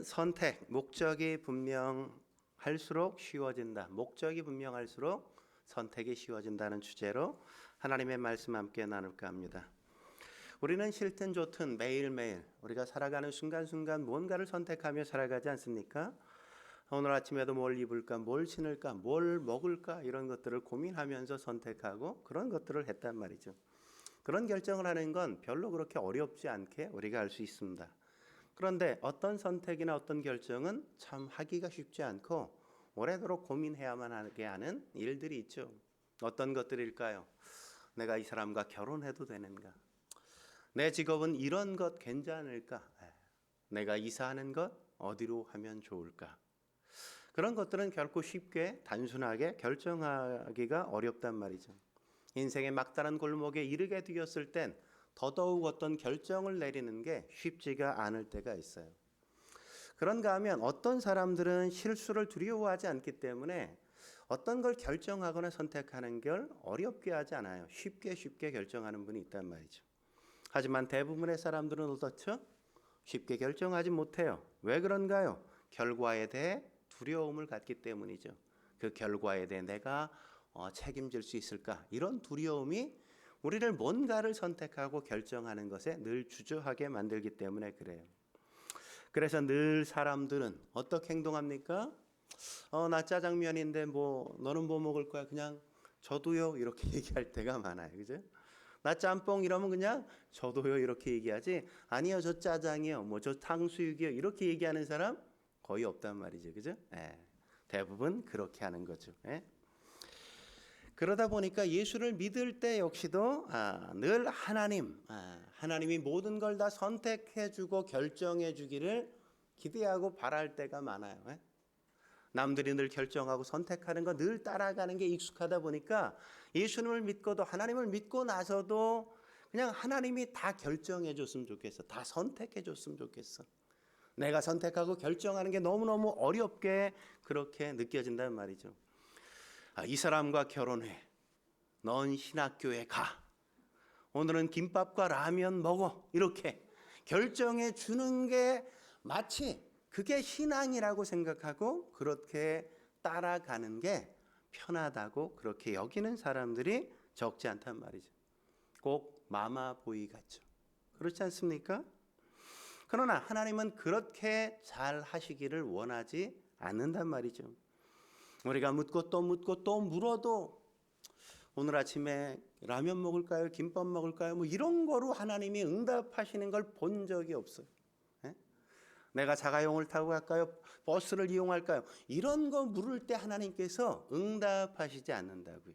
선택, 목적이 분명할수록 쉬워진다. 목적이 분명할수록 선택이 쉬워진다는 주제로 하나님의 말씀 함께 나눌까 합니다. 우리는 싫든 좋든 매일매일 우리가 살아가는 순간순간 뭔가를 선택하며 살아가지 않습니까? 오늘 아침에도 뭘 입을까, 뭘 신을까, 뭘 먹을까 이런 것들을 고민하면서 선택하고 그런 것들을 했단 말이죠. 그런 결정을 하는 건 별로 그렇게 어렵지 않게 우리가 할 수 있습니다. 그런데 어떤 선택이나 어떤 결정은 참 하기가 쉽지 않고 오래도록 고민해야만 하게 하는 일들이 있죠. 어떤 것들일까요? 내가 이 사람과 결혼해도 되는가? 내 직업은 이런 것 괜찮을까? 내가 이사하는 것 어디로 하면 좋을까? 그런 것들은 결코 쉽게 단순하게 결정하기가 어렵단 말이죠. 인생의 막다른 골목에 이르게 되었을 땐 더더욱 어떤 결정을 내리는 게 쉽지가 않을 때가 있어요. 그런가 하면 어떤 사람들은 실수를 두려워하지 않기 때문에 어떤 걸 결정하거나 선택하는 걸 어렵게 하지 않아요. 쉽게 결정하는 분이 있단 말이죠. 하지만 대부분의 사람들은 어떻죠? 쉽게 결정하지 못해요. 왜 그런가요? 결과에 대해 두려움을 갖기 때문이죠. 그 결과에 대해 내가 책임질 수 있을까? 이런 두려움이 우리를 뭔가를 선택하고 결정하는 것에 늘 주저하게 만들기 때문에 그래요. 그래서 늘 사람들은 어떻게 행동합니까? 나 짜장면인데 너는 뭐 먹을 거야? 그냥 저도요 이렇게 얘기할 때가 많아요. 그죠? 나 짬뽕 이러면 그냥 저도요 이렇게 얘기하지. 아니요 저 짜장이요, 저 탕수육이요 이렇게 얘기하는 사람 거의 없단 말이죠. 그죠? 대부분 그렇게 하는 거죠. 그러다 보니까 예수를 믿을 때 역시도 늘 하나님이 모든 걸 다 선택해 주고 결정해 주기를 기대하고 바랄 때가 많아요. 남들이 늘 결정하고 선택하는 거 늘 따라가는 게 익숙하다 보니까 예수님을 믿고도 하나님을 믿고 나서도 그냥 하나님이 다 결정해 줬으면 좋겠어. 다 선택해 줬으면 좋겠어. 내가 선택하고 결정하는 게 너무너무 어렵게 그렇게 느껴진단 말이죠. 이 사람과 결혼해. 넌 신학교에 가. 오늘은 김밥과 라면 먹어. 이렇게 결정해 주는 게 마치 그게 신앙이라고 생각하고 그렇게 따라가는 게 편하다고 그렇게 여기는 사람들이 적지 않단 말이죠. 꼭 마마보이 같죠. 그렇지 않습니까? 그러나 하나님은 그렇게 잘 하시기를 원하지 않는단 말이죠. 우리가 묻고 또 묻고 또 물어도 오늘 아침에 라면 먹을까요? 김밥 먹을까요? 이런 거로 하나님이 응답하시는 걸 본 적이 없어요. 내가 자가용을 타고 갈까요? 버스를 이용할까요? 이런 거 물을 때 하나님께서 응답하시지 않는다고요.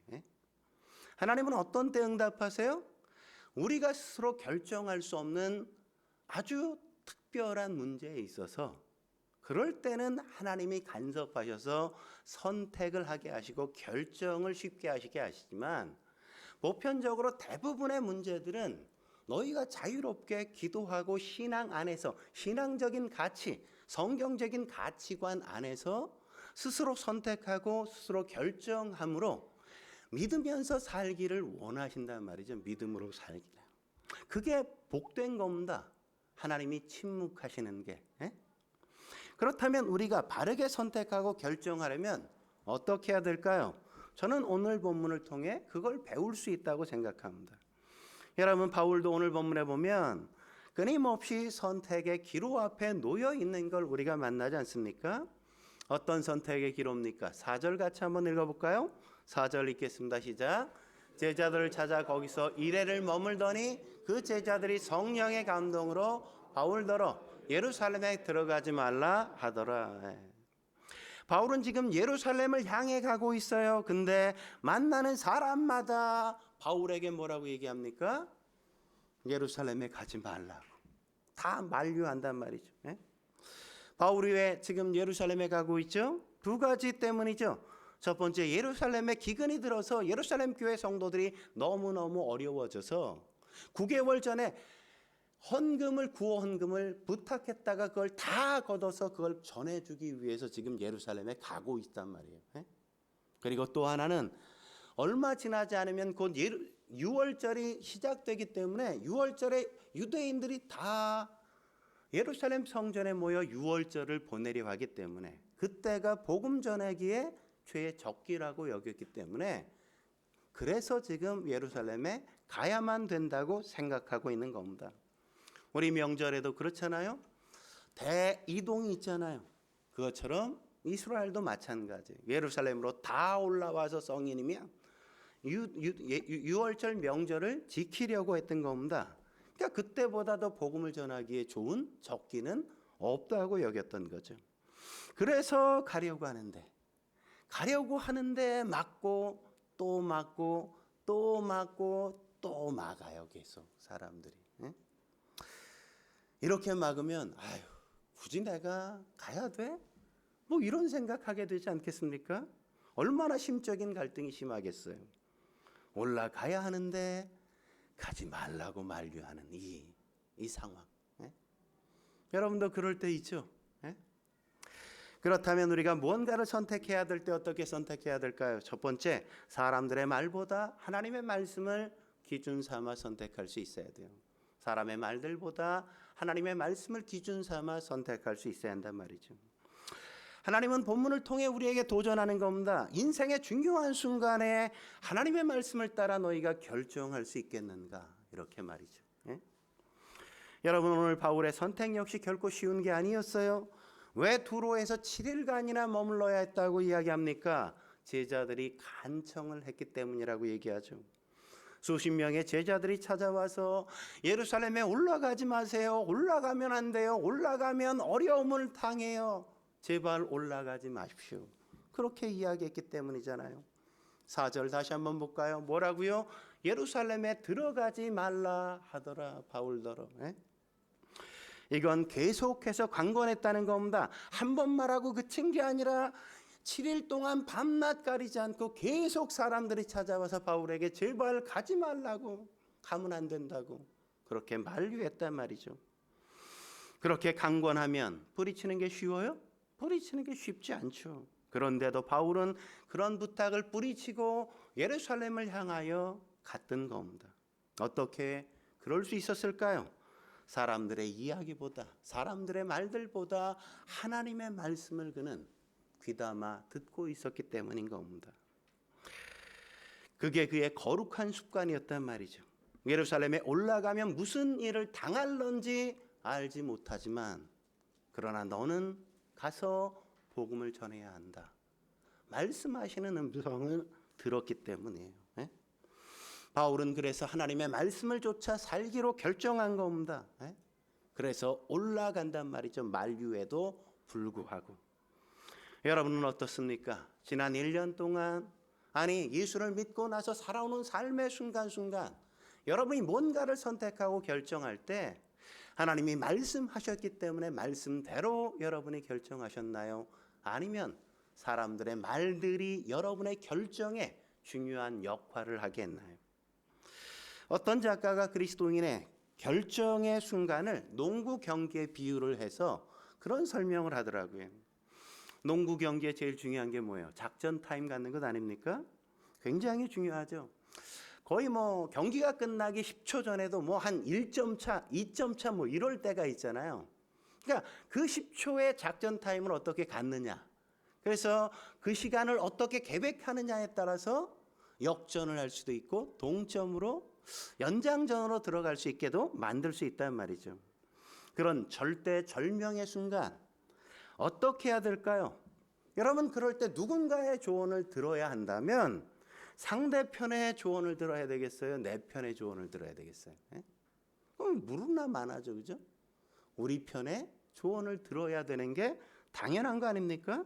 하나님은 어떤 때 응답하세요? 우리가 스스로 결정할 수 없는 아주 특별한 문제에 있어서 그럴 때는 하나님이 간섭하셔서 선택을 하게 하시고 결정을 쉽게 하시게 하시지만 보편적으로 대부분의 문제들은 너희가 자유롭게 기도하고 신앙 안에서 신앙적인 가치, 성경적인 가치관 안에서 스스로 선택하고 스스로 결정함으로 믿으면서 살기를 원하신단 말이죠. 믿음으로 살기를. 그게 복된 겁니다. 하나님이 침묵하시는 게. 그렇다면 우리가 바르게 선택하고 결정하려면 어떻게 해야 될까요? 저는 오늘 본문을 통해 그걸 배울 수 있다고 생각합니다. 여러분, 바울도 오늘 본문에 보면 끊임없이 선택의 기로 앞에 놓여 있는 걸 우리가 만나지 않습니까? 어떤 선택의 기로입니까? 4절 같이 한번 읽어볼까요? 4절 읽겠습니다. 시작. 제자들을 찾아 거기서 이레를 머물더니 그 제자들이 성령의 감동으로 바울더러 예루살렘에 들어가지 말라 하더라. 바울은 지금 예루살렘을 향해 가고 있어요. 근데 만나는 사람마다 바울에게 뭐라고 얘기합니까? 예루살렘에 가지 말라고. 다 만류한단 말이죠. 바울이 왜 지금 예루살렘에 가고 있죠? 두 가지 때문이죠. 첫 번째, 예루살렘에 기근이 들어서 예루살렘 교회 성도들이 너무너무 어려워져서 9개월 전에 구호 헌금을 부탁했다가 그걸 다 걷어서 그걸 전해주기 위해서 지금 예루살렘에 가고 있단 말이에요. 그리고 또 하나는 얼마 지나지 않으면 곧 유월절이 시작되기 때문에 유월절에 유대인들이 다 예루살렘 성전에 모여 유월절을 보내려 하기 때문에 그때가 복음 전하기에 죄의 적기라고 여겼기 때문에 그래서 지금 예루살렘에 가야만 된다고 생각하고 있는 겁니다. 우리 명절에도 그렇잖아요. 대이동이 있잖아요. 그것처럼 이스라엘도 마찬가지. 예루살렘으로 다 올라와서 성인이면 유월절 명절을 지키려고 했던 겁니다. 그러니까 그때보다도 복음을 전하기에 좋은 적기는 없다고 여겼던 거죠. 그래서 가려고 하는데 막고 또 막고 또 막고 또 막아요. 계속 사람들이. 이렇게 막으면 아유 굳이 내가 가야 돼? 뭐 이런 생각하게 되지 않겠습니까? 얼마나 심적인 갈등이 심하겠어요. 올라가야 하는데 가지 말라고 만류하는 이 상황. 여러분도 그럴 때 있죠? 그렇다면 우리가 무언가를 선택해야 될 때 어떻게 선택해야 될까요? 첫 번째, 사람들의 말보다 하나님의 말씀을 기준 삼아 선택할 수 있어야 돼요. 사람의 말들보다 하나님의 말씀을 기준 삼아 선택할 수 있어야 한단 말이죠. 하나님은 본문을 통해 우리에게 도전하는 겁니다. 인생의 중요한 순간에 하나님의 말씀을 따라 너희가 결정할 수 있겠는가? 이렇게 말이죠. 여러분, 오늘 바울의 선택 역시 결코 쉬운 게 아니었어요. 왜 두로에서 7일간이나 머물러야 했다고 이야기합니까? 제자들이 간청을 했기 때문이라고 얘기하죠. 수십 명의 제자들이 찾아와서 예루살렘에 올라가지 마세요. 올라가면 안 돼요. 올라가면 어려움을 당해요. 제발 올라가지 마십시오. 그렇게 이야기했기 때문이잖아요. 4절 다시 한번 볼까요? 뭐라고요? 예루살렘에 들어가지 말라 하더라 바울더러. 이건 계속해서 강권했다는 겁니다. 한 번 말하고 그친 게 아니라 7일 동안 밤낮 가리지 않고 계속 사람들이 찾아와서 바울에게 제발 가지 말라고, 가면 안 된다고 그렇게 만류했단 말이죠. 그렇게 강권하면 뿌리치는 게 쉬워요? 뿌리치는 게 쉽지 않죠. 그런데도 바울은 그런 부탁을 뿌리치고 예루살렘을 향하여 갔던 겁니다. 어떻게 그럴 수 있었을까요? 사람들의 이야기보다, 사람들의 말들보다 하나님의 말씀을 그는 귀담아 듣고 있었기 때문인 겁니다. 그게 그의 거룩한 습관이었단 말이죠. 예루살렘에 올라가면 무슨 일을 당할런지 알지 못하지만 그러나 너는 가서 복음을 전해야 한다. 말씀하시는 음성을 들었기 때문이에요. 바울은 그래서 하나님의 말씀을 쫓아 살기로 결정한 겁니다. 그래서 올라간단 말이죠. 만류에도 불구하고. 여러분은 어떻습니까? 지난 1년 동안 예수를 믿고 나서 살아오는 삶의 순간순간 여러분이 뭔가를 선택하고 결정할 때 하나님이 말씀하셨기 때문에 말씀대로 여러분이 결정하셨나요? 아니면 사람들의 말들이 여러분의 결정에 중요한 역할을 하게 했나요? 어떤 작가가 그리스도인의 결정의 순간을 농구 경기에 비유를 해서 그런 설명을 하더라고요. 농구 경기에 제일 중요한 게 뭐예요? 작전 타임 갖는 것 아닙니까? 굉장히 중요하죠. 거의 경기가 끝나기 10초 전에도 한 1점 차, 2점 차 이럴 때가 있잖아요. 그러니까 그 10초의 작전 타임을 어떻게 갖느냐. 그래서 그 시간을 어떻게 계획하느냐에 따라서 역전을 할 수도 있고 동점으로 연장전으로 들어갈 수 있게도 만들 수 있단 말이죠. 그런 절대절명의 순간 어떻게 해야 될까요? 여러분 그럴 때 누군가의 조언을 들어야 한다면 상대편의 조언을 들어야 되겠어요? 내 편의 조언을 들어야 되겠어요? 그럼 무릎나 많아져, 그죠? 우리 편의 조언을 들어야 되는 게 당연한 거 아닙니까?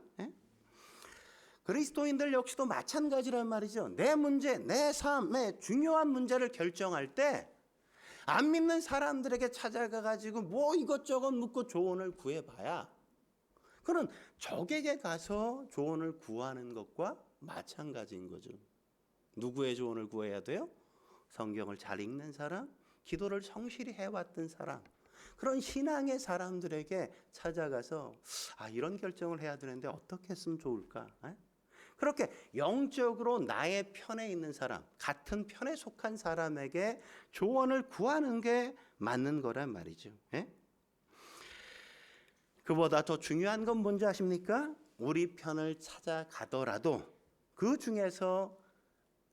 그리스도인들 역시도 마찬가지란 말이죠. 내 문제, 내 삶의 중요한 문제를 결정할 때 안 믿는 사람들에게 찾아가가지고 이것저것 묻고 조언을 구해봐야 그는 적에게 가서 조언을 구하는 것과 마찬가지인 거죠. 누구의 조언을 구해야 돼요? 성경을 잘 읽는 사람, 기도를 성실히 해왔던 사람, 그런 신앙의 사람들에게 찾아가서 이런 결정을 해야 되는데 어떻게 했으면 좋을까? 그렇게 영적으로 나의 편에 있는 사람, 같은 편에 속한 사람에게 조언을 구하는 게 맞는 거란 말이죠. 그보다 더 중요한 건 뭔지 아십니까? 우리 편을 찾아가더라도 그 중에서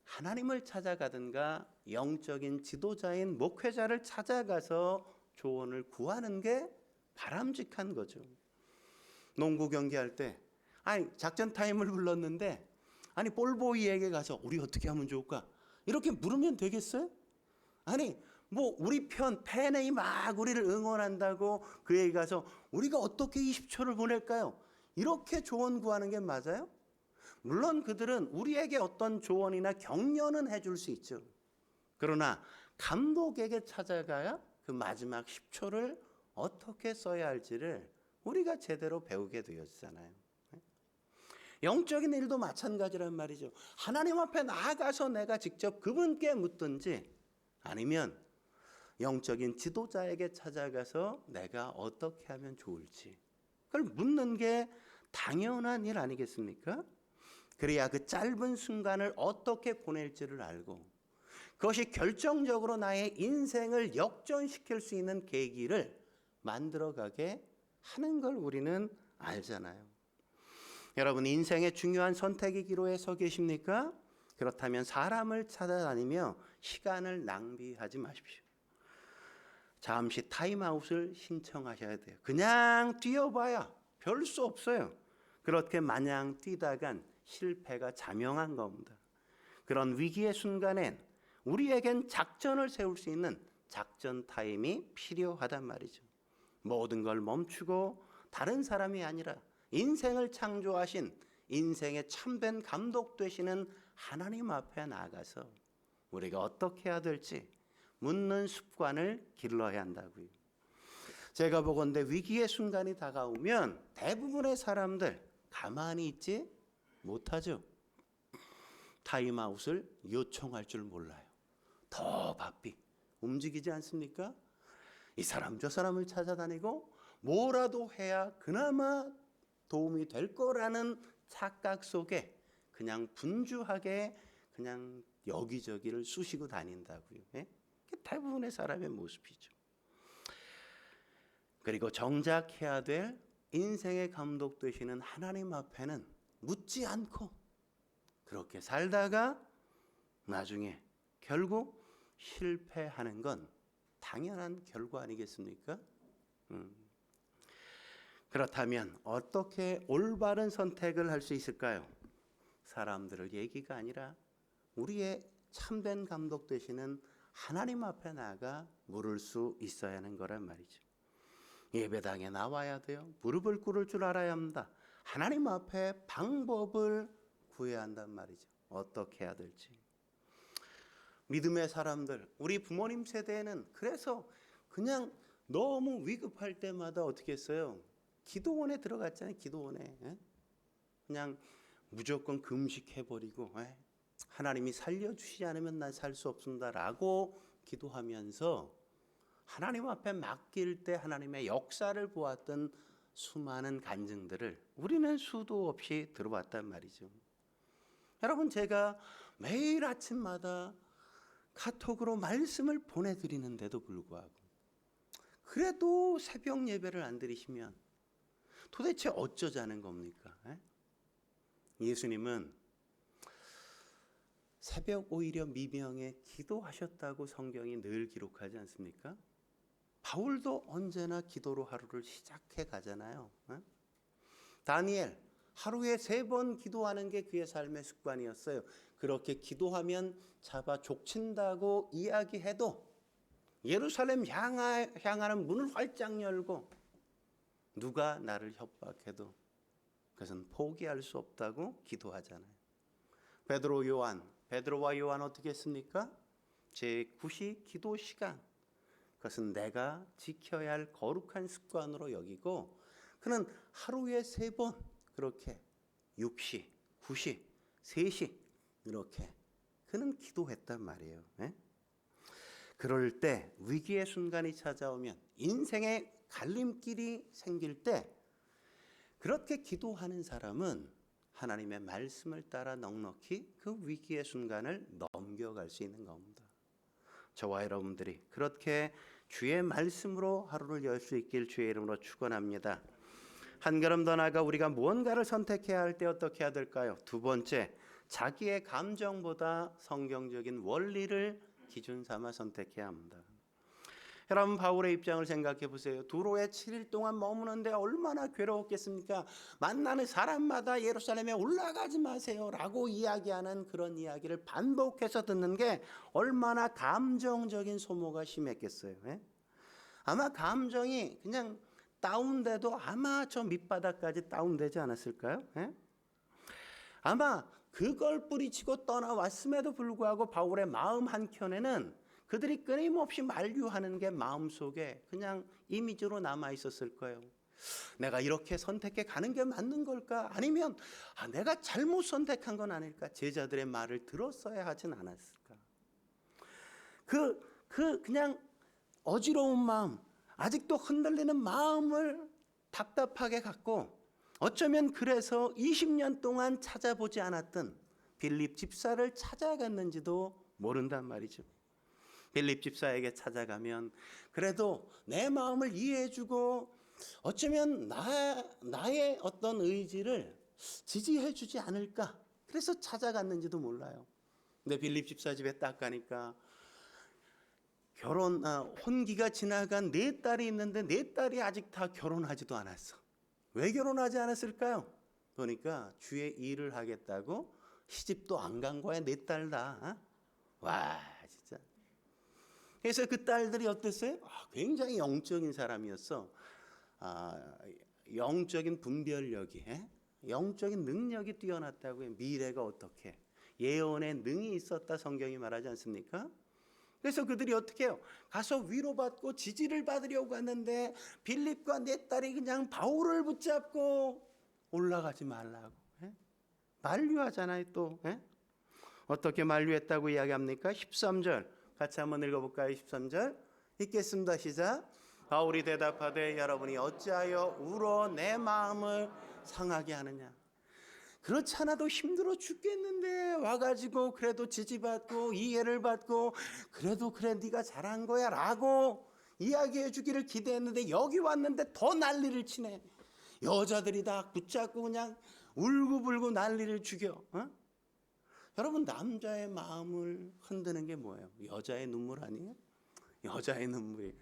하나님을 찾아가든가 영적인 지도자인 목회자를 찾아가서 조언을 구하는 게 바람직한 거죠. 농구 경기할 때 작전 타임을 불렀는데 볼보이에게 가서 우리 어떻게 하면 좋을까? 이렇게 물으면 되겠어요? 우리 편 팬이 막 우리를 응원한다고 그에게 가서 우리가 어떻게 20초를 보낼까요? 이렇게 조언 구하는 게 맞아요? 물론 그들은 우리에게 어떤 조언이나 격려는 해줄 수 있죠. 그러나 감독에게 찾아가야 그 마지막 10초를 어떻게 써야 할지를 우리가 제대로 배우게 되었잖아요. 영적인 일도 마찬가지란 말이죠. 하나님 앞에 나아가서 내가 직접 그분께 묻든지 아니면 영적인 지도자에게 찾아가서 내가 어떻게 하면 좋을지 그걸 묻는 게 당연한 일 아니겠습니까? 그래야 그 짧은 순간을 어떻게 보낼지를 알고 그것이 결정적으로 나의 인생을 역전시킬 수 있는 계기를 만들어가게 하는 걸 우리는 알잖아요. 여러분, 인생의 중요한 선택의 기로에 서 계십니까? 그렇다면 사람을 찾아다니며 시간을 낭비하지 마십시오. 잠시 타임아웃을 신청하셔야 돼요. 그냥 뛰어봐야 별 수 없어요. 그렇게 마냥 뛰다간 실패가 자명한 겁니다. 그런 위기의 순간엔 우리에겐 작전을 세울 수 있는 작전 타임이 필요하단 말이죠. 모든 걸 멈추고 다른 사람이 아니라 인생을 창조하신 인생의 참된 감독 되시는 하나님 앞에 나가서 우리가 어떻게 해야 될지 묻는 습관을 길러야 한다고요. 제가 보건대 위기의 순간이 다가오면 대부분의 사람들 가만히 있지 못하죠. 타임아웃을 요청할 줄 몰라요. 더 바삐 움직이지 않습니까? 이 사람 저 사람을 찾아다니고 뭐라도 해야 그나마 도움이 될 거라는 착각 속에 그냥 분주하게 그냥 여기저기를 쑤시고 다닌다고요. 예? 대부분의 사람의 모습이죠. 그리고 정작 해야 될 인생의 감독 되시는 하나님 앞에는 묻지 않고 그렇게 살다가 나중에 결국 실패하는 건 당연한 결과 아니겠습니까? 그렇다면 어떻게 올바른 선택을 할 수 있을까요? 사람들의 얘기가 아니라 우리의 참된 감독 되시는 하나님 앞에 나가 물을 수 있어야 하는 거란 말이죠. 예배당에 나와야 돼요. 무릎을 꿇을 줄 알아야 합니다. 하나님 앞에 방법을 구해야 한단 말이죠. 어떻게 해야 될지. 믿음의 사람들, 우리 부모님 세대에는 그래서 그냥 너무 위급할 때마다 어떻게 했어요? 기도원에 들어갔잖아요. 기도원에. 그냥 무조건 금식해버리고 하나님이 살려주시지 않으면 난 살 수 없습니다 라고 기도하면서 하나님 앞에 맡길 때 하나님의 역사를 보았던 수많은 간증들을 우리는 수도 없이 들어봤단 말이죠. 여러분, 제가 매일 아침마다 카톡으로 말씀을 보내드리는데도 불구하고 그래도 새벽 예배를 안 드리시면 도대체 어쩌자는 겁니까? 예수님은 새벽 오히려 미명에 기도하셨다고 성경이 늘 기록하지 않습니까? 바울도 언제나 기도로 하루를 시작해 가잖아요. 다니엘 하루에 3번 기도하는 게 그의 삶의 습관이었어요. 그렇게 기도하면 잡아 족친다고 이야기해도 예루살렘 향하는 문을 활짝 열고 누가 나를 협박해도 그것은 포기할 수 없다고 기도하잖아요. 베드로와 요한 어떻게 했습니까? 제9시 기도 시간, 그것은 내가 지켜야 할 거룩한 습관으로 여기고 그는 하루에 3번 그렇게 6시, 9시, 3시 이렇게 그는 기도했단 말이에요. 그럴 때 위기의 순간이 찾아오면 인생의 갈림길이 생길 때 그렇게 기도하는 사람은 하나님의 말씀을 따라 넉넉히 그 위기의 순간을 넘겨갈 수 있는 겁니다. 저와 여러분들이 그렇게 주의 말씀으로 하루를 열 수 있길 주의 이름으로 축원합니다. 한 걸음 더 나아가 우리가 무언가를 선택해야 할 때 어떻게 해야 될까요? 두 번째, 자기의 감정보다 성경적인 원리를 기준 삼아 선택해야 합니다. 여러분, 바울의 입장을 생각해 보세요. 두로에 7일 동안 머무는데 얼마나 괴로웠겠습니까? 만나는 사람마다 예루살렘에 올라가지 마세요 라고 이야기하는 그런 이야기를 반복해서 듣는 게 얼마나 감정적인 소모가 심했겠어요. 예? 아마 감정이 그냥 다운돼도 아마 저 밑바닥까지 다운되지 않았을까요? 예? 아마 그걸 뿌리치고 떠나왔음에도 불구하고 바울의 마음 한켠에는 그들이 끊임없이 만류하는 게 마음속에 그냥 이미지로 남아 있었을 거예요. 내가 이렇게 선택해 가는 게 맞는 걸까? 아니면 내가 잘못 선택한 건 아닐까? 제자들의 말을 들었어야 하진 않았을까? 그냥 어지러운 마음, 아직도 흔들리는 마음을 답답하게 갖고 어쩌면 그래서 20년 동안 찾아보지 않았던 빌립 집사를 찾아갔는지도 모른단 말이죠. 빌립 집사에게 찾아가면 그래도 내 마음을 이해해주고 어쩌면 나의 어떤 의지를 지지해주지 않을까, 그래서 찾아갔는지도 몰라요. 근데 빌립 집사 집에 딱 가니까 혼기가 지나간 네 딸이 있는데 네 딸이 아직 다 결혼하지도 않았어. 왜 결혼하지 않았을까요? 보니까 주의 일을 하겠다고 시집도 안 간 거야, 네 딸 다. 와, 진짜. 그래서 그 딸들이 어땠어요? 굉장히 영적인 사람이었어. 영적인 분별력이, 영적인 능력이 뛰어났다고요. 미래가 어떻게, 예언의 능이 있었다 성경이 말하지 않습니까? 그래서 그들이 어떻게 해요? 가서 위로받고 지지를 받으려고 하는데 빌립과 네 딸이 그냥 바울을 붙잡고 올라가지 말라고 만류하잖아요. 또 어떻게 만류했다고 이야기합니까? 13절 같이 한번 읽어볼까요? 13절 읽겠습니다. 시작. 바울이 대답하되 여러분이 어찌하여 울어 내 마음을 상하게 하느냐. 그렇지 않아도 힘들어 죽겠는데 와가지고 그래도 지지받고 이해를 받고 그래도 그래 네가 잘한 거야 라고 이야기해 주기를 기대했는데 여기 왔는데 더 난리를 치네. 여자들이 다 붙잡고 그냥 울고불고 난리를 죽여. 여러분, 남자의 마음을 흔드는 게 뭐예요? 여자의 눈물 아니에요? 여자의 눈물이.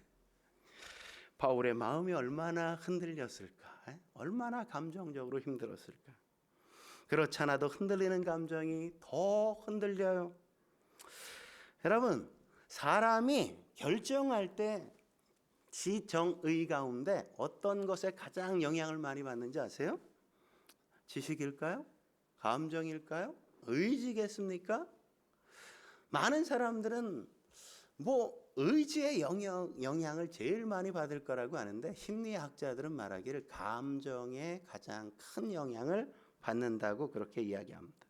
바울의 마음이 얼마나 흔들렸을까? 얼마나 감정적으로 힘들었을까? 그렇지 않아도 흔들리는 감정이 더 흔들려요. 여러분, 사람이 결정할 때 지정의 가운데 어떤 것에 가장 영향을 많이 받는지 아세요? 지식일까요? 감정일까요? 의지겠습니까? 많은 사람들은 의지의 영향을 제일 많이 받을 거라고 하는데 심리학자들은 말하기를 감정에 가장 큰 영향을 받는다고 그렇게 이야기합니다.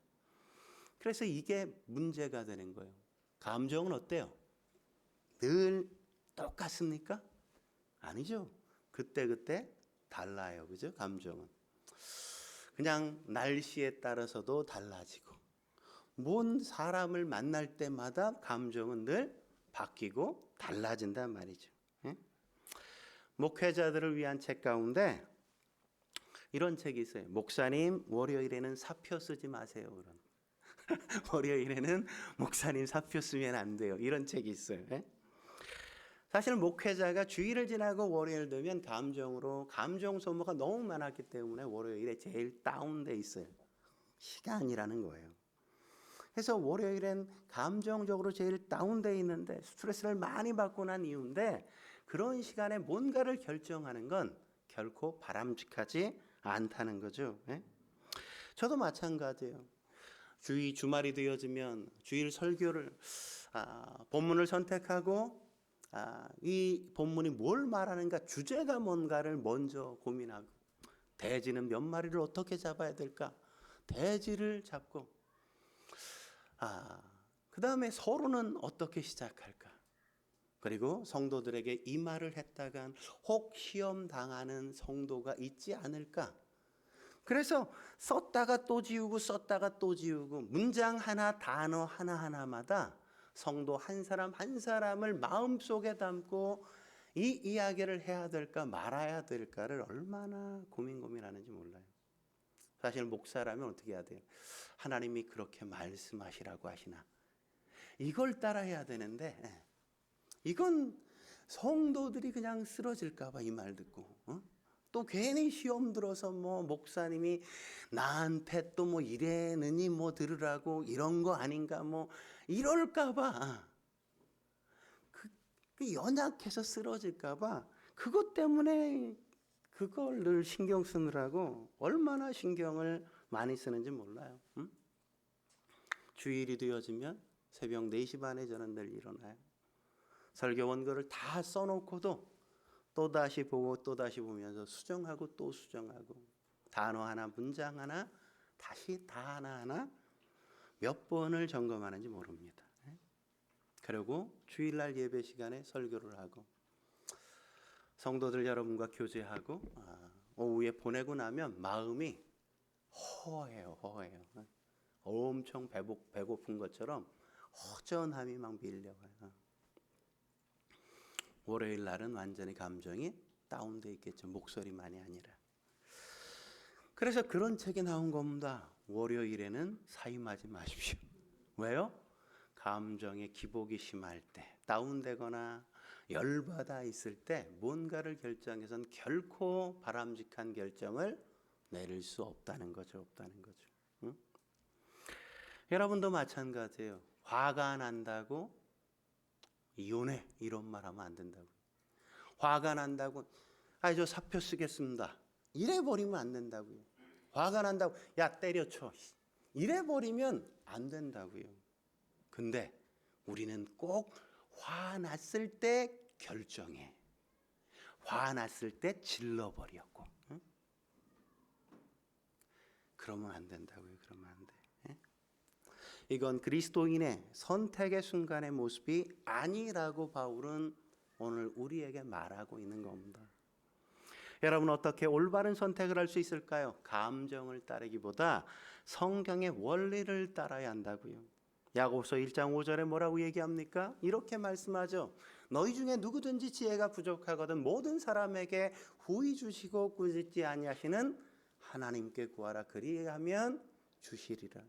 그래서 이게 문제가 되는 거예요. 감정은 어때요? 늘 똑같습니까? 아니죠. 그때그때 달라요. 그죠? 감정은. 그냥 날씨에 따라서도 달라지고 뭔 사람을 만날 때마다 감정은 늘 바뀌고 달라진단 말이죠. 목회자들을 위한 책 가운데 이런 책이 있어요. 목사님, 월요일에는 사표 쓰지 마세요. 그런. 월요일에는 목사님 사표 쓰면 안 돼요. 이런 책이 있어요. 사실 목회자가 주일을 지나고 월요일 되면 감정 소모가 너무 많았기 때문에 월요일에 제일 다운돼 있어요. 시간이라는 거예요. 그래서 월요일엔 감정적으로 제일 다운돼 있는데 스트레스를 많이 받고 난 이유인데 그런 시간에 뭔가를 결정하는 건 결코 바람직하지 않다는 거죠. 저도 마찬가지예요. 주말이 되어지면 주일 설교를 본문을 선택하고 이 본문이 뭘 말하는가, 주제가 뭔가를 먼저 고민하고 돼지는 몇 마리를 어떻게 잡아야 될까, 돼지를 잡고 그 다음에 서로는 어떻게 시작할까, 그리고 성도들에게 이 말을 했다간 혹 시험 당하는 성도가 있지 않을까. 그래서 썼다가 또 지우고 썼다가 또 지우고 문장 하나 단어 하나하나마다 성도 한 사람 한 사람을 마음속에 담고 이 이야기를 해야 될까 말아야 될까를 얼마나 고민하는지 몰라요. 사실 목사라면 어떻게 해야 돼요? 하나님이 그렇게 말씀하시라고 하시나 이걸 따라해야 되는데 이건 성도들이 그냥 쓰러질까 봐 이 말 듣고 또 괜히 시험 들어서 뭐 목사님이 나한테 또 뭐 이래느니 뭐 들으라고 이런 거 아닌가 뭐 이럴까 봐 그 연약해서 쓰러질까 봐 그것 때문에 그걸 늘 신경 쓰느라고 얼마나 신경을 많이 쓰는지 몰라요. 주일이 되어지면 새벽 4시 반에 저는 늘 일어나요. 설교 원고를 다 써놓고도 또다시 보고 또다시 보면서 수정하고 또 수정하고 단어 하나 문장 하나 다시 다 하나하나 몇 번을 점검하는지 모릅니다. 그리고 주일날 예배 시간에 설교를 하고 성도들 여러분과 교제하고 오후에 보내고 나면 마음이 허해요. 엄청 배고픈 것처럼 허전함이 막 밀려와요. 월요일 날은 완전히 감정이 다운돼 있겠죠. 목소리만이 아니라. 그래서 그런 책이 나온 겁니다. 월요일에는 사임하지 마십시오. 왜요? 감정의 기복이 심할 때, 다운되거나 열받아 있을 때 뭔가를 결정해서는 결코 바람직한 결정을 내릴 수 없다는 거죠. 응? 여러분도 마찬가지예요. 화가 난다고 이혼해 이런 말 하면 안 된다고. 화가 난다고 저 사표 쓰겠습니다 이래 버리면 안 된다고요. 화가 난다고 야 때려쳐 이래 버리면 안 된다고요. 근데 우리는 꼭 화났을 때 결정해. 화났을 때 질러버렸고 그러면 안 된다고요. 그러면 안 돼. 이건 그리스도인의 선택의 순간의 모습이 아니라고 바울은 오늘 우리에게 말하고 있는 겁니다. 여러분 어떻게 올바른 선택을 할 수 있을까요? 감정을 따르기보다 성경의 원리를 따라야 한다고요. 야고보서 1장 5절에 뭐라고 얘기합니까? 이렇게 말씀하죠. 너희 중에 누구든지 지혜가 부족하거든 모든 사람에게 후히 주시고 꾸짖지 아니하시는 하나님께 구하라 그리하면 주시리라.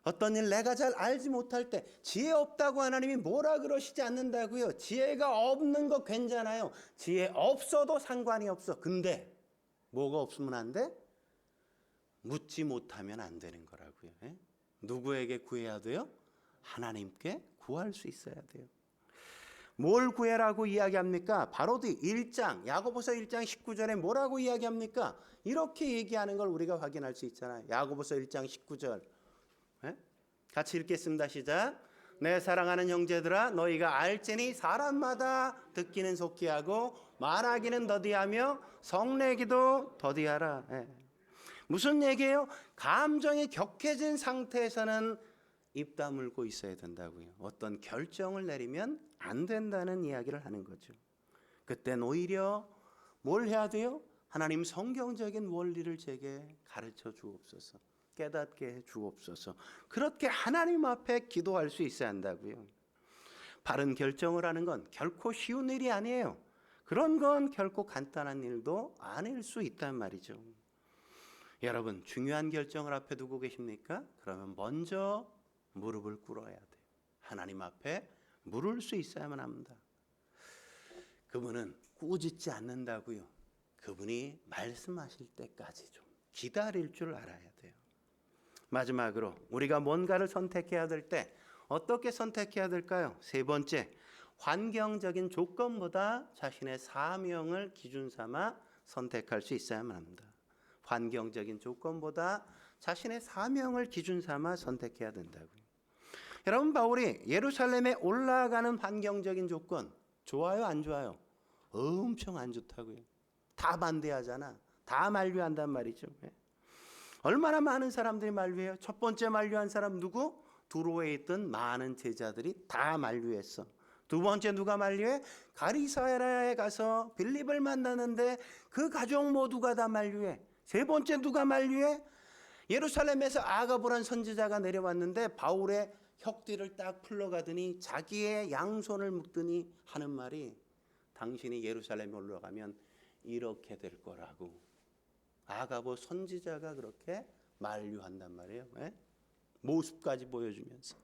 어떤 일 내가 잘 알지 못할 때 지혜 없다고 하나님이 뭐라 그러시지 않는다고요. 지혜가 없는 거 괜찮아요. 지혜 없어도 상관이 없어. 근데 뭐가 없으면 안 돼? 묻지 못하면 안 되는 거라고요. 누구에게 구해야 돼요? 하나님께 구할 수 있어야 돼요. 뭘 구해라고 이야기합니까? 바로 뒤 1장 야고보서 1장 19절에 뭐라고 이야기합니까? 이렇게 얘기하는 걸 우리가 확인할 수 있잖아요. 야고보서 1장 19절 같이 읽겠습니다. 시작. 내 사랑하는 형제들아 너희가 알지니 사람마다 듣기는 속히 하고 말하기는 더디하며 성내기도 더디하라. 무슨 얘기예요? 감정이 격해진 상태에서는 입 다물고 있어야 된다고요. 어떤 결정을 내리면 안 된다는 이야기를 하는 거죠. 그땐 오히려 뭘 해야 돼요? 하나님 성경적인 원리를 제게 가르쳐 주옵소서. 깨닫게 해 주옵소서. 그렇게 하나님 앞에 기도할 수 있어야 한다고요. 바른 결정을 하는 건 결코 쉬운 일이 아니에요. 그런 건 결코 간단한 일도 아닐 수 있단 말이죠. 여러분 중요한 결정을 앞에 두고 계십니까? 그러면 먼저 무릎을 꿇어야 돼요. 하나님 앞에 물을 수 있어야만 합니다. 그분은 꾸짖지 않는다고요. 그분이 말씀하실 때까지 좀 기다릴 줄 알아야 돼요. 마지막으로 우리가 뭔가를 선택해야 될 때 어떻게 선택해야 될까요? 세 번째, 환경적인 조건보다 자신의 사명을 기준 삼아 선택할 수 있어야만 합니다. 환경적인 조건보다 자신의 사명을 기준 삼아 선택해야 된다고요. 여러분 바울이 예루살렘에 올라가는 환경적인 조건 좋아요 안 좋아요? 엄청 안 좋다고요. 다 반대하잖아. 다 만류한단 말이죠. 얼마나 많은 사람들이 만류해요? 첫 번째 만류한 사람 누구? 두로에 있던 많은 제자들이 다 만류했어. 두 번째 누가 만류해? 가리사야에 가서 빌립을 만나는데 그 가족 모두가 다 만류해. 세 번째 누가 만류해? 예루살렘에서 아가보란 선지자가 내려왔는데 바울의 혁뒤를 딱 풀러가더니 자기의 양손을 묶더니 하는 말이 당신이 예루살렘에 올라가면 이렇게 될 거라고 아가보 선지자가 그렇게 만류한단 말이에요. 예? 모습까지 보여주면서.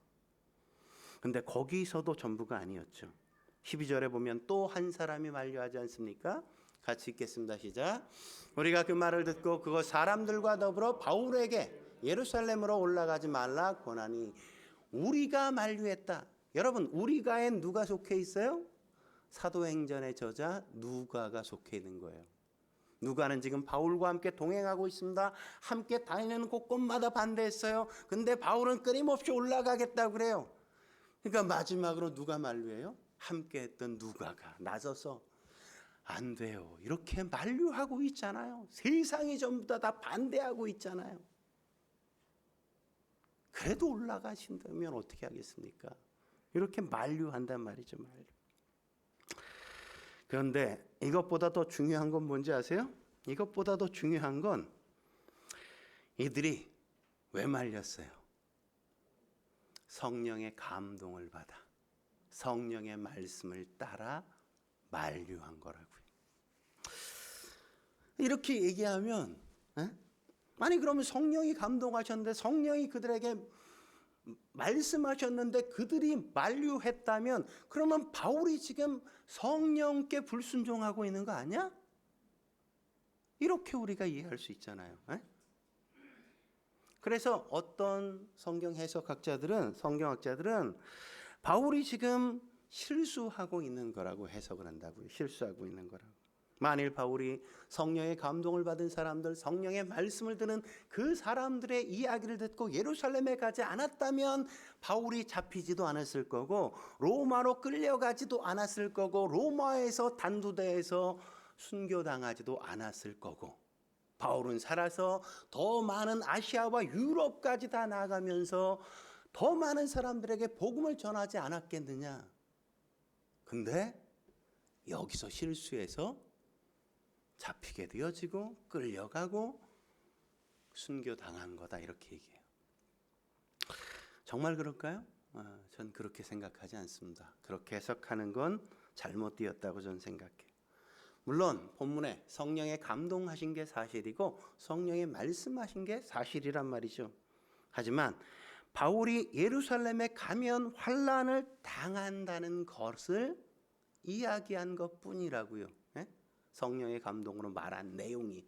근데 거기서도 전부가 아니었죠. 12절에 보면 또 한 사람이 만류하지 않습니까? 같이 읽겠습니다. 시작. 우리가 그 말을 듣고 그거 사람들과 더불어 바울에게 예루살렘으로 올라가지 말라 권하니. 우리가 만류했다. 여러분, 우리가엔 누가 속해 있어요? 사도행전의 저자 누가가 속해 있는 거예요. 누가는 지금 바울과 함께 동행하고 있습니다. 함께 다니는 곳곳마다 반대했어요. 근데 바울은 끊임없이 올라가겠다고 그래요. 그러니까 마지막으로 누가 만류해요? 함께 했던 누가가 나서서 안 돼요. 이렇게 만류하고 있잖아요. 세상이 전부 다 반대하고 있잖아요. 그래도 올라가신다면 어떻게 하겠습니까? 이렇게 만류한단 말이죠. 만류. 그런데 이것보다 더 중요한 건 뭔지 아세요? 이것보다 더 중요한 건 이들이 왜 말렸어요? 성령의 감동을 받아 성령의 말씀을 따라 만류한 거라고요. 이렇게 얘기하면 아니 그러면 성령이 감동하셨는데 성령이 그들에게 말씀하셨는데 그들이 만류했다면 그러면 바울이 지금 성령께 불순종하고 있는 거 아니야? 이렇게 우리가 이해할 수 있잖아요. 그래서 어떤 성경 성경학자들은 바울이 지금 실수하고 있는 거라고 해석을 한다고요. 실수하고 있는 거라고. 만일 바울이 성령의 감동을 받은 사람들, 성령의 말씀을 듣는 그 사람들의 이야기를 듣고 예루살렘에 가지 않았다면 바울이 잡히지도 않았을 거고 로마로 끌려가지도 않았을 거고 로마에서 단두대에서 순교당하지도 않았을 거고 바울은 살아서 더 많은 아시아와 유럽까지 다 나아가면서 더 많은 사람들에게 복음을 전하지 않았겠느냐. 근데 여기서 실수해서 잡히게 되어지고 끌려가고 순교당한 거다 이렇게 얘기해요. 정말 그럴까요? 전 그렇게 생각하지 않습니다. 그렇게 해석하는 건 잘못되었다고 저는 생각해요. 물론 본문에 성령의 감동하신 게 사실이고 성령의 말씀하신 게 사실이란 말이죠. 하지만 바울이 예루살렘에 가면 환난을 당한다는 것을 이야기한 것뿐이라고요. 성령의 감동으로 말한 내용이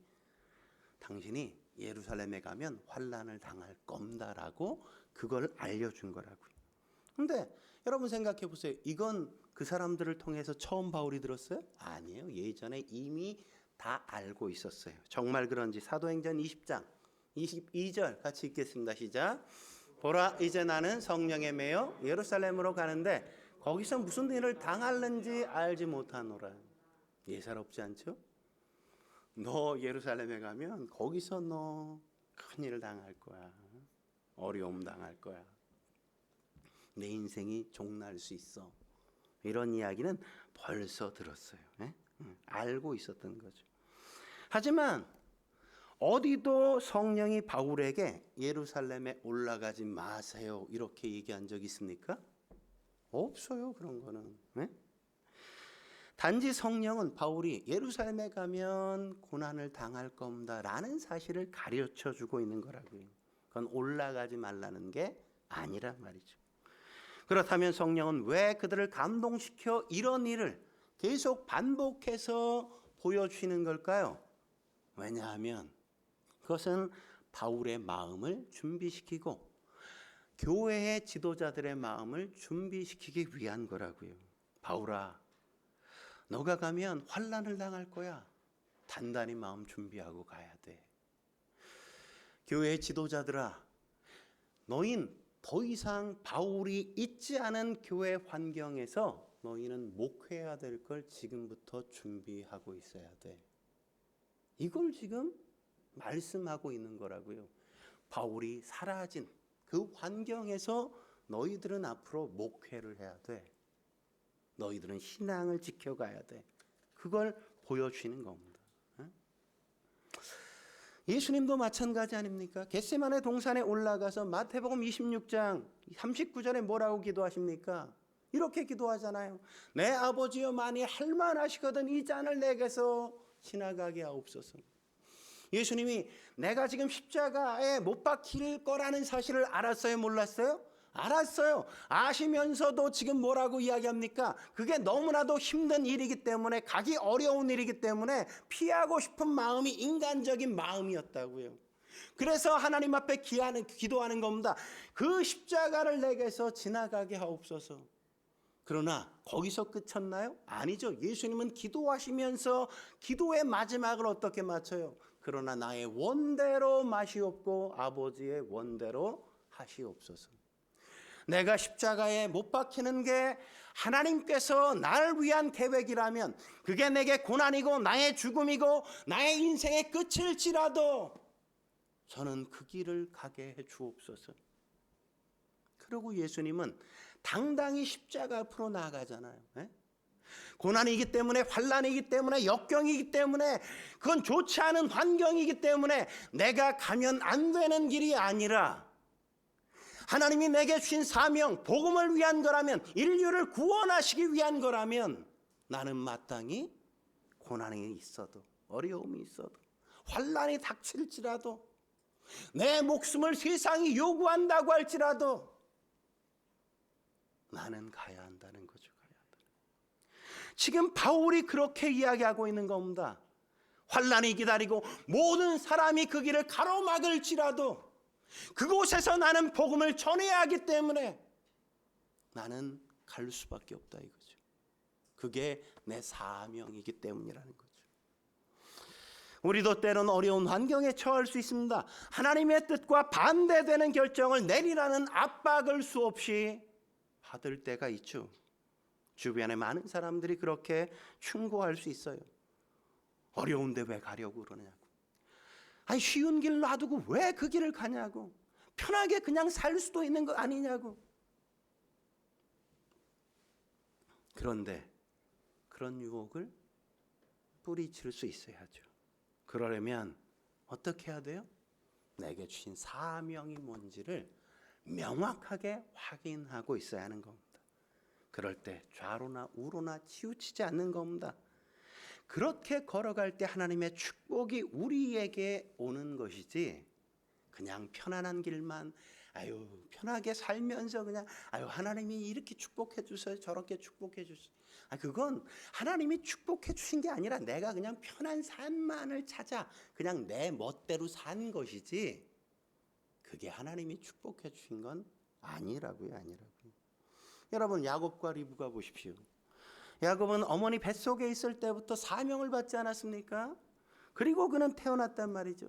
당신이 예루살렘에 가면 환난을 당할 겁니다라고 그걸 알려준 거라고요. 근데 여러분 생각해 보세요. 이건 그 사람들을 통해서 처음 바울이 들었어요? 아니에요. 예전에 이미 다 알고 있었어요. 정말 그런지 사도행전 20장 22절 같이 읽겠습니다. 시작. 보라 이제 나는 성령에 매여 예루살렘으로 가는데 거기서 무슨 일을 당할는지 알지 못하노라. 예사롭지 않죠? 너 예루살렘에 가면 거기서 너 큰일 당할 거야. 어려움 당할 거야. 내 인생이 종날 수 있어. 이런 이야기는 벌써 들었어요. 알고 있었던 거죠. 하지만 어디도 성령이 바울에게 예루살렘에 올라가지 마세요 이렇게 얘기한 적 있습니까? 없어요. 그런 거는. 단지 성령은 바울이 예루살렘에 가면 고난을 당할 겁니다 라는 사실을 가르쳐 주고 있는 거라고요. 그건 올라가지 말라는 게 아니란 말이죠. 그렇다면 성령은 왜 그들을 감동시켜 이런 일을 계속 반복해서 보여주시는 걸까요? 왜냐하면 그것은 바울의 마음을 준비시키고 교회의 지도자들의 마음을 준비시키기 위한 거라고요. 바울아, 너가 가면 환난을 당할 거야. 단단히 마음 준비하고 가야 돼. 교회의 지도자들아, 너희는 더 이상 바울이 있지 않은 교회 환경에서 너희는 목회해야 될 걸 지금부터 준비하고 있어야 돼. 이걸 지금 말씀하고 있는 거라고요. 바울이 사라진 그 환경에서 너희들은 앞으로 목회를 해야 돼. 너희들은 신앙을 지켜가야 돼. 그걸 보여주시는 겁니다. 예수님도 마찬가지 아닙니까? 겟세마네 동산에 올라가서 마태복음 26장 39절에 뭐라고 기도하십니까? 이렇게 기도하잖아요. 내 아버지여 만일 할만하시거든 이 잔을 내게서 지나가게 하옵소서. 예수님이 내가 지금 십자가에 못 박힐 거라는 사실을 알았어요, 몰랐어요? 알았어요. 아시면서도 지금 뭐라고 이야기합니까? 그게 너무나도 힘든 일이기 때문에, 가기 어려운 일이기 때문에 피하고 싶은 마음이 인간적인 마음이었다고요. 그래서 하나님 앞에 기도하는 겁니다. 그 십자가를 내게서 지나가게 하옵소서. 그러나 거기서 끝쳤나요? 아니죠. 예수님은 기도하시면서 기도의 마지막을 어떻게 마쳐요? 그러나 나의 원대로 마시옵고 아버지의 원대로 하시옵소서. 내가 십자가에 못 박히는 게 하나님께서 나를 위한 계획이라면, 그게 내게 고난이고 나의 죽음이고 나의 인생의 끝일지라도 저는 그 길을 가게 해 주옵소서. 그리고 예수님은 당당히 십자가 앞으로 나아가잖아요. 고난이기 때문에, 환난이기 때문에, 역경이기 때문에, 그건 좋지 않은 환경이기 때문에 내가 가면 안 되는 길이 아니라, 하나님이 내게 주신 사명, 복음을 위한 거라면, 인류를 구원하시기 위한 거라면, 나는 마땅히 고난이 있어도, 어려움이 있어도, 환난이 닥칠지라도, 내 목숨을 세상이 요구한다고 할지라도 나는 가야 한다는 거죠. 지금 바울이 그렇게 이야기하고 있는 겁니다. 환난이 기다리고 모든 사람이 그 길을 가로막을지라도 그곳에서 나는 복음을 전해야 하기 때문에 나는 갈 수밖에 없다 이거죠. 그게 내 사명이기 때문이라는 거죠. 우리도 때론 어려운 환경에 처할 수 있습니다. 하나님의 뜻과 반대되는 결정을 내리라는 압박을 수없이 받을 때가 있죠. 주변에 많은 사람들이 그렇게 충고할 수 있어요. 어려운데 왜 가려고 그러냐고. 아니, 쉬운 길 놔두고 왜 그 길을 가냐고. 편하게 그냥 살 수도 있는 거 아니냐고. 그런데 그런 유혹을 뿌리칠 수 있어야죠. 그러려면 어떻게 해야 돼요? 내게 주신 사명이 뭔지를 명확하게 확인하고 있어야 하는 겁니다. 그럴 때 좌로나 우로나 치우치지 않는 겁니다. 그렇게 걸어갈 때 하나님의 축복이 우리에게 오는 것이지, 그냥 편안한 길만 편하게 살면서 그냥 하나님이 이렇게 축복해 주세요, 저렇게 축복해 주세요. 그건 하나님이 축복해 주신 게 아니라 내가 그냥 편한 삶만을 찾아 그냥 내 멋대로 산 것이지, 그게 하나님이 축복해 주신 건 아니라고요. 여러분, 야곱과 리브가 보십시오. 야곱은 어머니 뱃속에 있을 때부터 사명을 받지 않았습니까? 그리고 그는 태어났단 말이죠.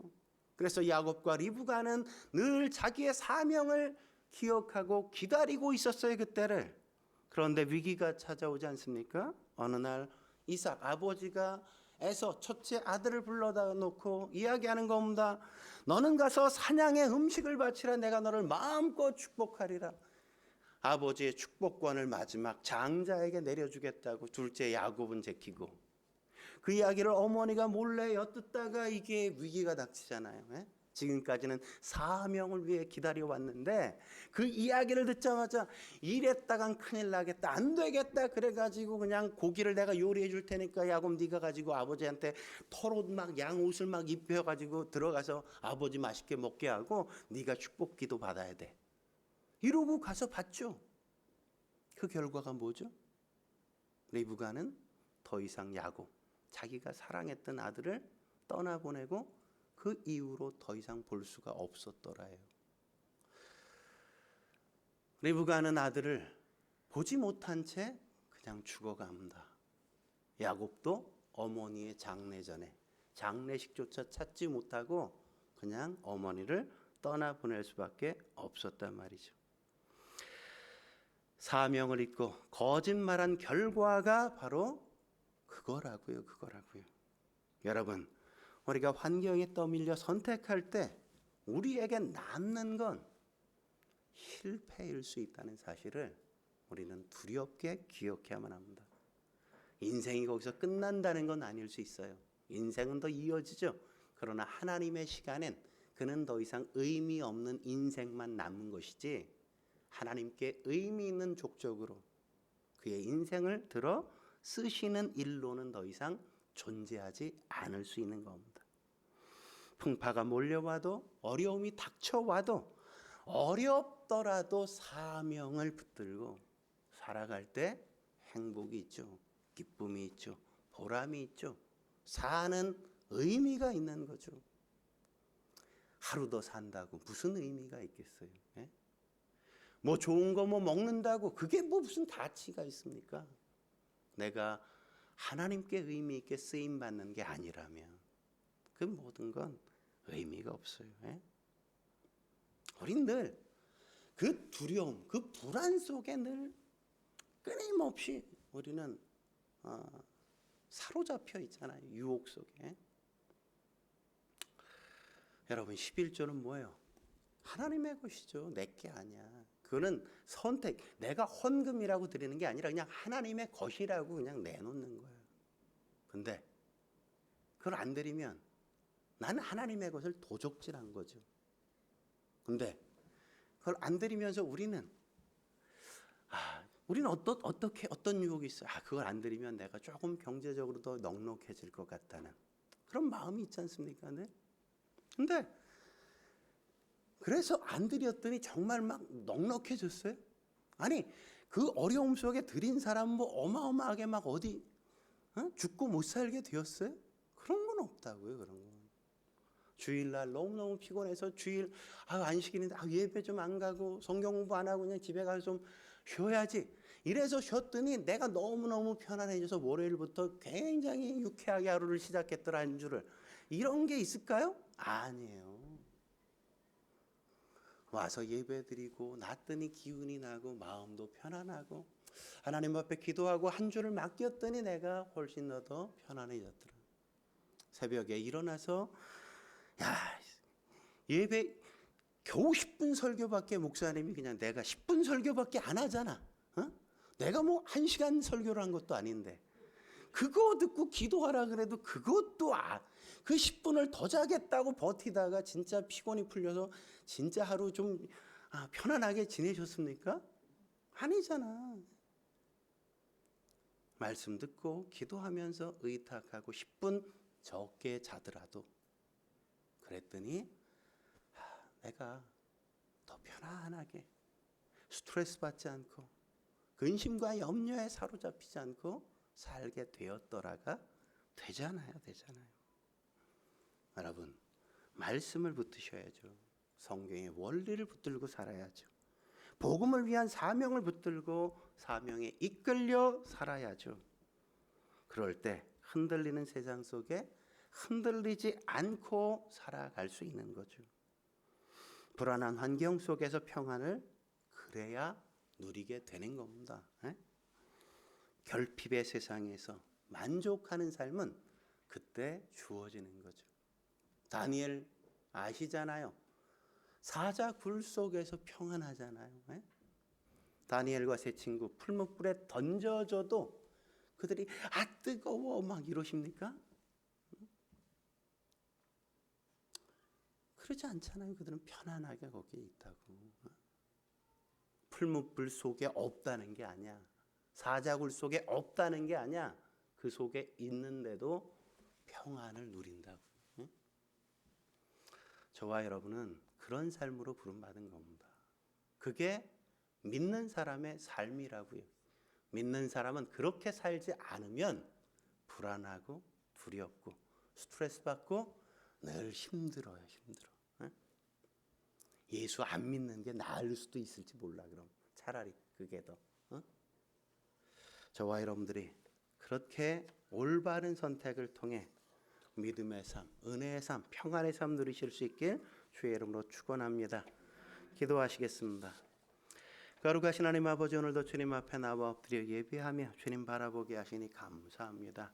그래서 야곱과 리브가는 늘 자기의 사명을 기억하고 기다리고 있었어요, 그때를. 그런데 위기가 찾아오지 않습니까? 어느 날 이삭 아버지가 에서 첫째 아들을 불러다 놓고 이야기하는 겁니다. 너는 가서 사냥의 음식을 바치라. 내가 너를 마음껏 축복하리라. 아버지의 축복권을 마지막 장자에게 내려주겠다고 둘째 야곱은 제키고, 그 이야기를 어머니가 몰래 엿듣다가 이게 위기가 닥치잖아요. 지금까지는 사명을 위해 기다려왔는데 그 이야기를 듣자마자 이랬다간 큰일 나겠다, 안 되겠다, 그래가지고 그냥 고기를 내가 요리해 줄 테니까 야곱 네가 가지고 아버지한테 털옷 막 양옷을 막 입혀가지고 들어가서 아버지 맛있게 먹게 하고 네가 축복기도 받아야 돼, 이러고 가서 받죠. 그 결과가 뭐죠? 리브가는 더 이상 야곱, 자기가 사랑했던 아들을 떠나보내고 그 이후로 더 이상 볼 수가 없었더라요. 리브가는 아들을 보지 못한 채 그냥 죽어갑니다. 야곱도 어머니의 장례 전에 장례식조차 찾지 못하고 그냥 어머니를 떠나보낼 수밖에 없었단 말이죠. 사명을 잊고 거짓말한 결과가 바로 그거라고요. 여러분, 우리가 환경에 떠밀려 선택할 때 우리에게 남는 건 실패일 수 있다는 사실을 우리는 두렵게 기억해야만 합니다. 인생이 거기서 끝난다는 건 아닐 수 있어요. 인생은 더 이어지죠. 그러나 하나님의 시간엔 그는 더 이상 의미 없는 인생만 남은 것이지, 하나님께 의미 있는 족적으로 그의 인생을 들어 쓰시는 일로는 더 이상 존재하지 않을 수 있는 겁니다. 풍파가 몰려와도 어려움이 닥쳐와도 어렵더라도 사명을 붙들고 살아갈 때 행복이 있죠. 기쁨이 있죠. 보람이 있죠. 사는 의미가 있는 거죠. 하루 더 산다고 무슨 의미가 있겠어요? 예? 뭐 좋은 거 뭐 먹는다고 그게 뭐 무슨 가치가 있습니까? 내가 하나님께 의미 있게 쓰임 받는 게 아니라면 그 모든 건 의미가 없어요. 예? 우린 늘 그 두려움, 그 불안 속에 늘 끊임없이 우리는 사로잡혀 있잖아요. 유혹 속에. 여러분 11조는 뭐예요? 하나님의 것이죠. 내게 아니야. 그거는 선택. 내가 헌금이라고 드리는 게 아니라 그냥 하나님의 것이라고 그냥 내놓는 거예요. 근데 그걸 안 드리면 나는 하나님의 것을 도적질한 거죠. 근데 그걸 안 드리면서 우리는 어떤 유혹이 있어요? 그걸 안 드리면 내가 조금 경제적으로 더 넉넉해질 것 같다는 그런 마음이 있지 않습니까? 네? 근데 그래서 안 드렸더니 정말 막 넉넉해졌어요? 아니 그 어려움 속에 드린 사람 뭐 어마어마하게 막 어디 죽고 못 살게 되었어요? 그런 건 없다고요. 그런 건. 주일날 너무너무 피곤해서 주일 안식일인데 예배 좀 안 가고 성경 공부 안 하고 그냥 집에 가서 좀 쉬어야지. 이래서 쉬었더니 내가 너무너무 편안해져서 월요일부터 굉장히 유쾌하게 하루를 시작했더라는 줄을. 이런 게 있을까요? 아니에요. 와서 예배드리고 났더니 기운이 나고 마음도 편안하고 하나님 앞에 기도하고 한 주를 맡겼더니 내가 훨씬 더 편안해졌더라. 새벽에 일어나서 예배 겨우 10분 설교밖에 목사님이 그냥 내가 10분 설교밖에 안 하잖아. 내가 뭐 1시간 설교를 한 것도 아닌데 그거 듣고 기도하라 그래도 그것도 그 10분을 더 자겠다고 버티다가 진짜 피곤이 풀려서 진짜 하루 좀 편안하게 지내셨습니까? 아니잖아. 말씀 듣고 기도하면서 의탁하고 10분 적게 자더라도 그랬더니 내가 더 편안하게 스트레스 받지 않고 근심과 염려에 사로잡히지 않고 살게 되었더라가 되잖아요. 여러분 말씀을 붙드셔야죠. 성경의 원리를 붙들고 살아야죠. 복음을 위한 사명을 붙들고 사명에 이끌려 살아야죠. 그럴 때 흔들리는 세상 속에 흔들리지 않고 살아갈 수 있는 거죠. 불안한 환경 속에서 평안을 그래야 누리게 되는 겁니다. 결핍의 세상에서 만족하는 삶은 그때 주어지는 거죠. 다니엘 아시잖아요. 사자 굴 속에서 평안하잖아요. 다니엘과 세 친구 풀무불에 던져져도 그들이 뜨거워 막 이러십니까? 그러지 않잖아요. 그들은 편안하게 거기에 있다고. 풀무불 속에 없다는 게 아니야. 사자굴 속에 없다는 게 아니야. 그 속에 있는데도 평안을 누린다고. 저와 여러분은 그런 삶으로 부름받은 겁니다. 그게 믿는 사람의 삶이라고요. 믿는 사람은 그렇게 살지 않으면 불안하고 두렵고 스트레스 받고 늘 힘들어요. 예수 안 믿는 게 나을 수도 있을지 몰라. 그럼 차라리 그게 더. 저와 여러분들이 그렇게 올바른 선택을 통해 믿음의 삶, 은혜의 삶, 평안의 삶 누리실 수 있길 주의 이름으로 축원합니다. 기도하시겠습니다. 거룩하신 하나님 아버지, 오늘도 주님 앞에 나와 엎드려 예배하며 주님 바라보게 하시니 감사합니다.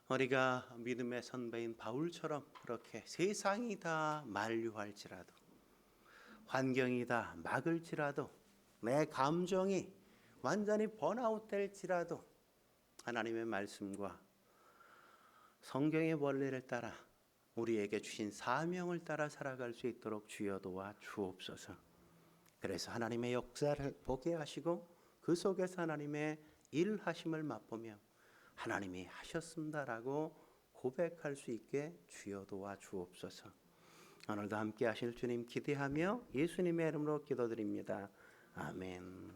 우리가 믿음의 선배인 바울처럼 그렇게 세상이 다 만류할지라도 환경이 다 막을지라도 내 감정이 완전히 번아웃 될지라도 하나님의 말씀과 성경의 원리를 따라 우리에게 주신 사명을 따라 살아갈 수 있도록 주여 도와 주옵소서. 그래서 하나님의 역사를 보게 하시고 그 속에서 하나님의 일하심을 맛보며 하나님이 하셨습니다라고 고백할 수 있게 주여 도와 주옵소서. 오늘도 함께 하실 주님 기대하며 예수님의 이름으로 기도드립니다. 아멘.